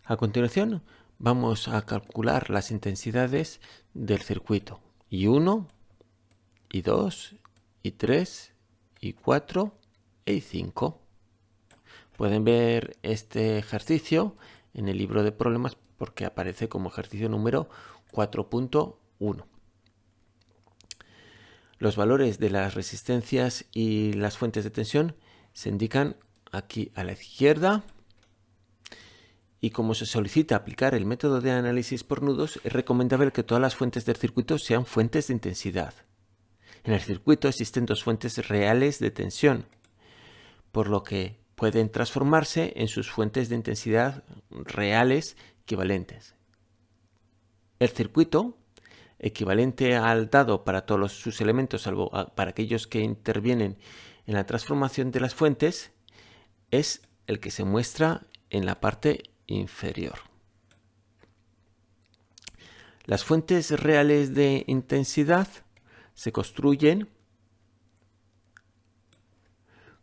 A continuación, vamos a calcular las intensidades del circuito. I1, I2, I3, I4 e I5. Pueden ver este ejercicio en el libro de problemas porque aparece como ejercicio número 4.1. Los valores de las resistencias y las fuentes de tensión se indican aquí a la izquierda. Y como se solicita aplicar el método de análisis por nudos, es recomendable que todas las fuentes del circuito sean fuentes de intensidad. En el circuito existen dos fuentes reales de tensión, por lo que pueden transformarse en sus fuentes de intensidad reales equivalentes. El circuito, equivalente al dado para todos sus elementos, salvo para aquellos que intervienen en la transformación de las fuentes, es el que se muestra en la parte inferior. Las fuentes reales de intensidad se construyen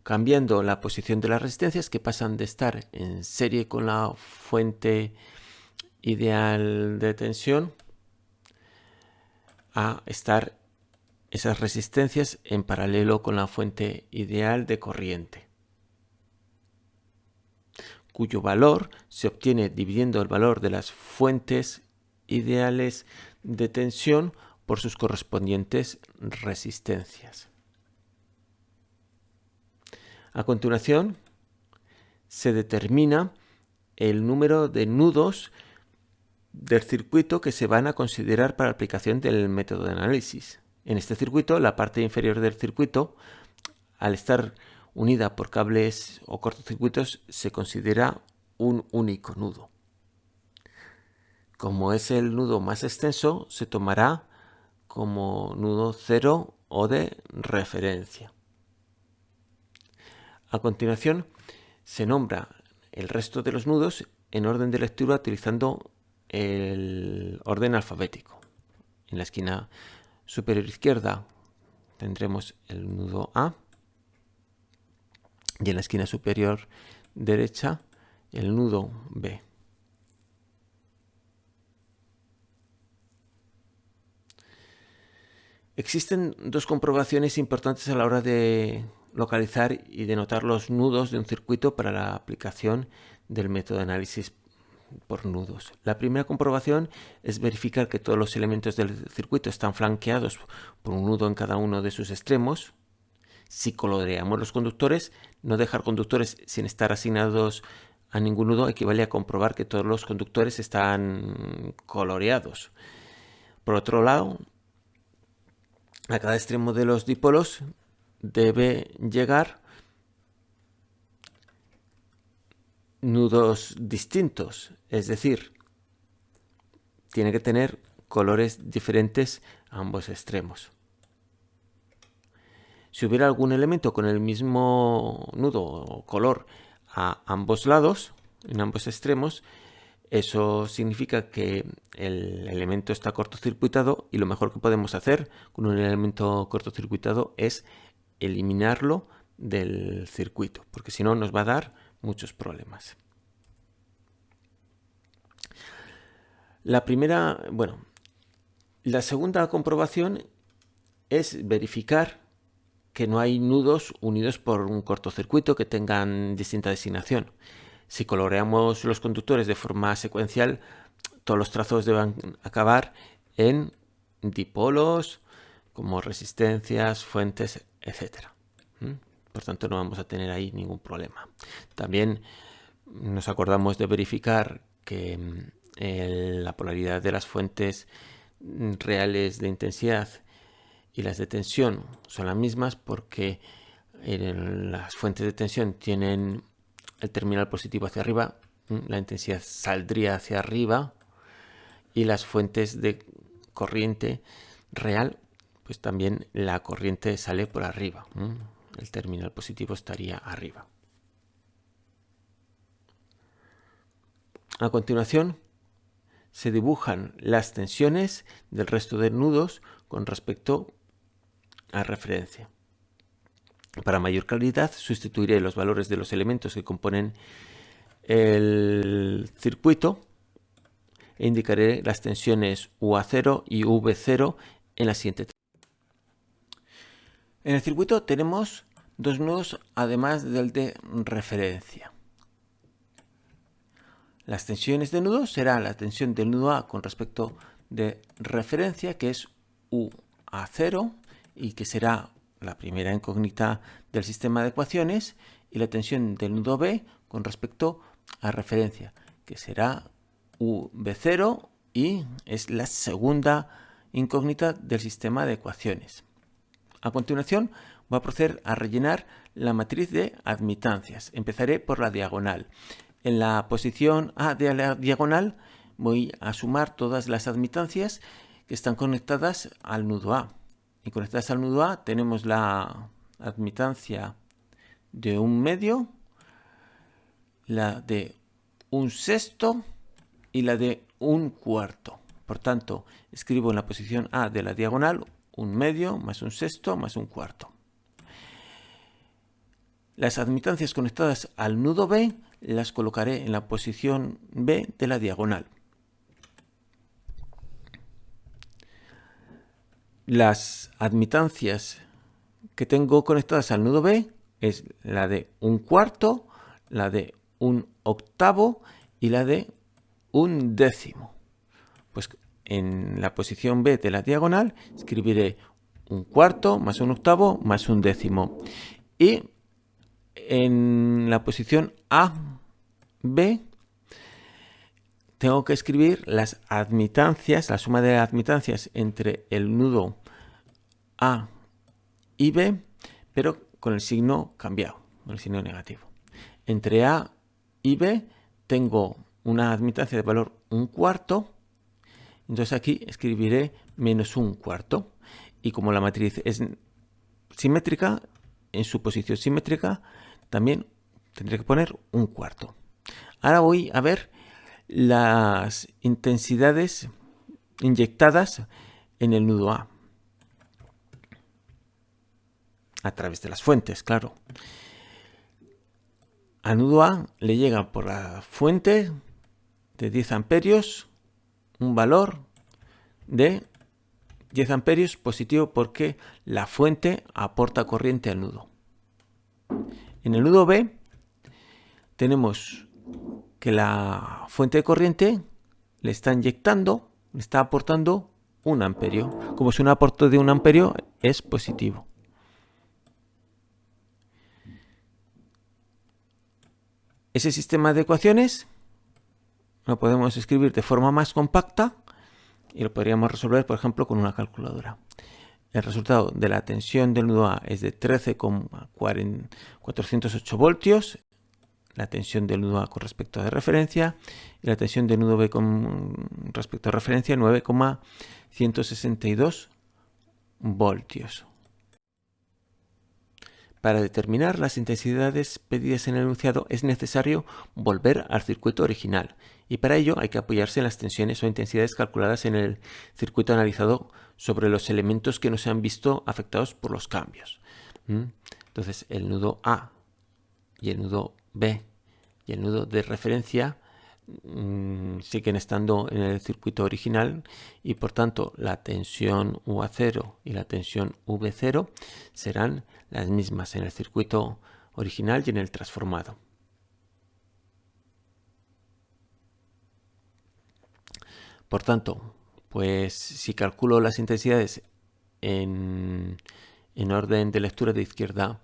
cambiando la posición de las resistencias, que pasan de estar en serie con la fuente ideal de tensión a estar esas resistencias en paralelo con la fuente ideal de corriente, cuyo valor se obtiene dividiendo el valor de las fuentes ideales de tensión por sus correspondientes resistencias. A continuación, se determina el número de nudos del circuito que se van a considerar para la aplicación del método de análisis. En este circuito, la parte inferior del circuito, al estar unida por cables o cortocircuitos, se considera un único nudo. Como es el nudo más extenso, se tomará como nudo cero o de referencia. A continuación, se nombra el resto de los nudos en orden de lectura utilizando el orden alfabético. En la esquina superior izquierda tendremos el nudo A y en la esquina superior derecha el nudo B. Existen dos comprobaciones importantes a la hora de localizar y denotar los nudos de un circuito para la aplicación del método de análisis por nudos. La primera comprobación es verificar que todos los elementos del circuito están flanqueados por un nudo en cada uno de sus extremos. Si coloreamos los conductores, no dejar conductores sin estar asignados a ningún nudo equivale a comprobar que todos los conductores están coloreados. Por otro lado, a cada extremo de los dipolos debe llegar nudos distintos, es decir, tiene que tener colores diferentes a ambos extremos. Si hubiera algún elemento con el mismo nudo o color a ambos lados, en ambos extremos, eso significa que el elemento está cortocircuitado y lo mejor que podemos hacer con un elemento cortocircuitado es eliminarlo del circuito, porque si no nos va a dar muchos problemas. La segunda comprobación es verificar que no hay nudos unidos por un cortocircuito que tengan distinta designación. Si coloreamos los conductores de forma secuencial, todos los trazos deben acabar en dipolos, como resistencias, fuentes, etc. Por tanto, no vamos a tener ahí ningún problema. También nos acordamos de verificar que la polaridad de las fuentes reales de intensidad y las de tensión son las mismas porque las fuentes de tensión tienen el terminal positivo hacia arriba, la intensidad saldría hacia arriba, y las fuentes de corriente real, pues también la corriente sale por arriba, el terminal positivo estaría arriba. A continuación, se dibujan las tensiones del resto de nudos con respecto a referencia. Para mayor claridad, sustituiré los valores de los elementos que componen el el circuito e indicaré las tensiones UA0 y V0 en la siguiente. En el circuito tenemos dos nudos además del de referencia. Las tensiones de nudo será la tensión del nudo A con respecto de referencia, que es UA0, y que será la primera incógnita del sistema de ecuaciones, y la tensión del nudo B con respecto a referencia, que será UB0 y es la segunda incógnita del sistema de ecuaciones. A continuación voy a proceder a rellenar la matriz de admitancias. Empezaré por la diagonal. En la posición A de la diagonal voy a sumar todas las admitancias que están conectadas al nudo A. Y conectadas al nudo A tenemos la admitancia de 1/2, la de 1/6 y la de 1/4. Por tanto, escribo en la posición A de la diagonal 1/2 más 1/6 más 1/4. Las admitancias conectadas al nudo B las colocaré en la posición B de la diagonal. Las admitancias que tengo conectadas al nudo B es la de 1/4, la de 1/8 y la de 1/10. Pues en la posición B de la diagonal escribiré 1/4 más 1/8 más 1/10. Y en la posición A, B, tengo que escribir las admitancias, la suma de admitancias entre el nudo A y B, pero con el signo cambiado, con el signo negativo. Entre A y B tengo una admitancia de valor 1/4, entonces aquí escribiré menos 1/4. Y como la matriz es simétrica, en su posición simétrica también tendré que poner 1/4. Ahora voy a ver las intensidades inyectadas en el nudo a través de las fuentes, claro. Al nudo A le llega por la fuente de 10 amperios un valor de 10 amperios positivo porque la fuente aporta corriente al nudo. En el nudo B tenemos que la fuente de corriente le está inyectando, le está aportando 1 amperio. Como si un aporte de 1 amperio es positivo. Ese sistema de ecuaciones lo podemos escribir de forma más compacta y lo podríamos resolver, por ejemplo, con una calculadora. El resultado de la tensión del nudo A es de 13,408 voltios, la tensión del nudo A con respecto a referencia, y la tensión del nudo B con respecto a referencia 9,162 voltios. Para determinar las intensidades pedidas en el enunciado es necesario volver al circuito original y para ello hay que apoyarse en las tensiones o intensidades calculadas en el circuito analizado sobre los elementos que no se han visto afectados por los cambios. Entonces el nudo A y el nudo B y el nudo de referencia siguen estando en el circuito original y por tanto la tensión UA0 y la tensión V0 serán las mismas en el circuito original y en el transformado. Por tanto, pues si calculo las intensidades en orden de lectura de izquierda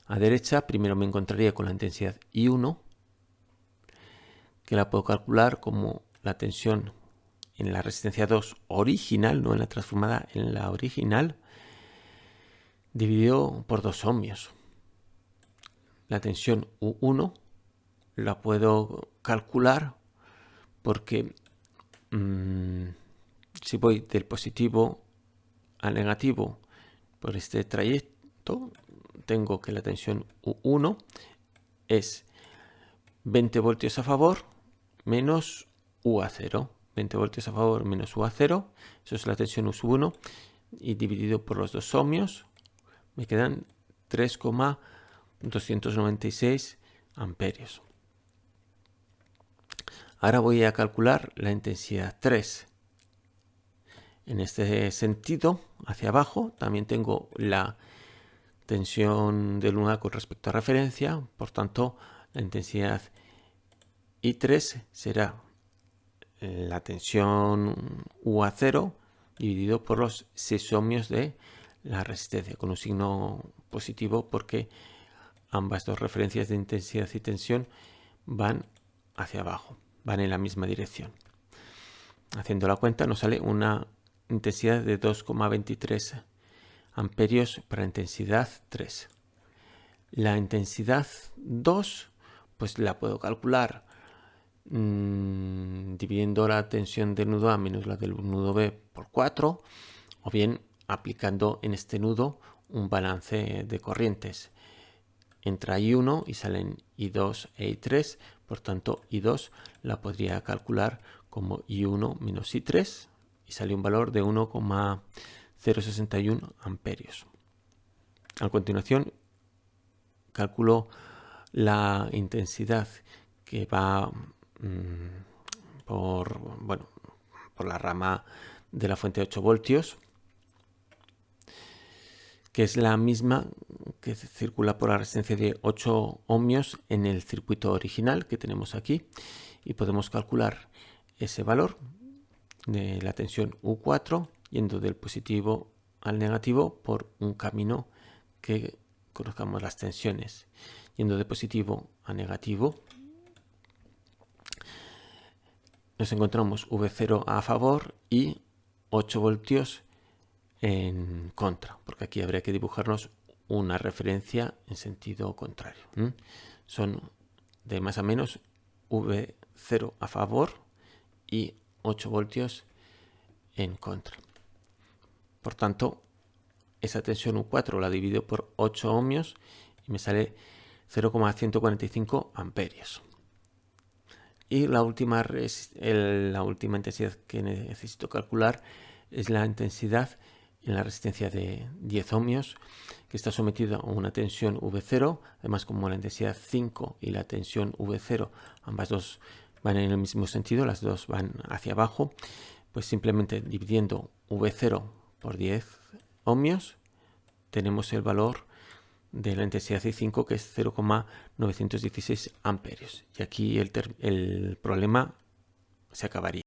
a derecha, primero me encontraría con la intensidad I1, que la puedo calcular como la tensión en la resistencia 2 original, no en la transformada, en la original, dividido por 2 ohmios. La tensión U1 la puedo calcular porque si voy del positivo al negativo por este trayecto, tengo que la tensión U1 es 20 voltios a favor menos UA0. 20 voltios a favor menos UA0, eso es la tensión U1, y dividido por los 2 ohmios me quedan 3,296 amperios. Ahora voy a calcular la intensidad 3. En este sentido, hacia abajo, también tengo la tensión de luna con respecto a referencia. Por tanto, la intensidad I3 será la tensión UA0 dividido por los 6 ohmios de la resistencia, con un signo positivo porque ambas dos referencias de intensidad y tensión van hacia abajo, van en la misma dirección. Haciendo la cuenta nos sale una intensidad de 2,23 amperios para intensidad 3. La intensidad 2 pues la puedo calcular dividiendo la tensión del nudo A menos la del nudo B por 4, o bien aplicando en este nudo un balance de corrientes. Entra I1 y salen I2 e I3, por tanto I2 la podría calcular como I1 menos I3 y sale un valor de 1,061 amperios. A continuación calculo la intensidad que va por la rama de la fuente de 8 voltios, que es la misma que circula por la resistencia de 8 ohmios en el circuito original que tenemos aquí, y podemos calcular ese valor de la tensión U4 yendo del positivo al negativo por un camino que conozcamos las tensiones. Yendo de positivo a negativo nos encontramos V0 a favor y 8 voltios en contra, porque aquí habría que dibujarnos una referencia en sentido contrario. Son de más a menos V0 a favor y 8 voltios en contra. Por tanto, esa tensión U4 la divido por 8 ohmios y me sale 0,145 amperios. Y la última intensidad que necesito calcular es la intensidad en la resistencia de 10 ohmios, que está sometida a una tensión V0. Además, como la intensidad 5 y la tensión V0, ambas dos van en el mismo sentido, las dos van hacia abajo, pues simplemente dividiendo V0 por 10 ohmios tenemos el valor de la intensidad I5, que es 0,916 amperios. Y aquí el problema se acabaría.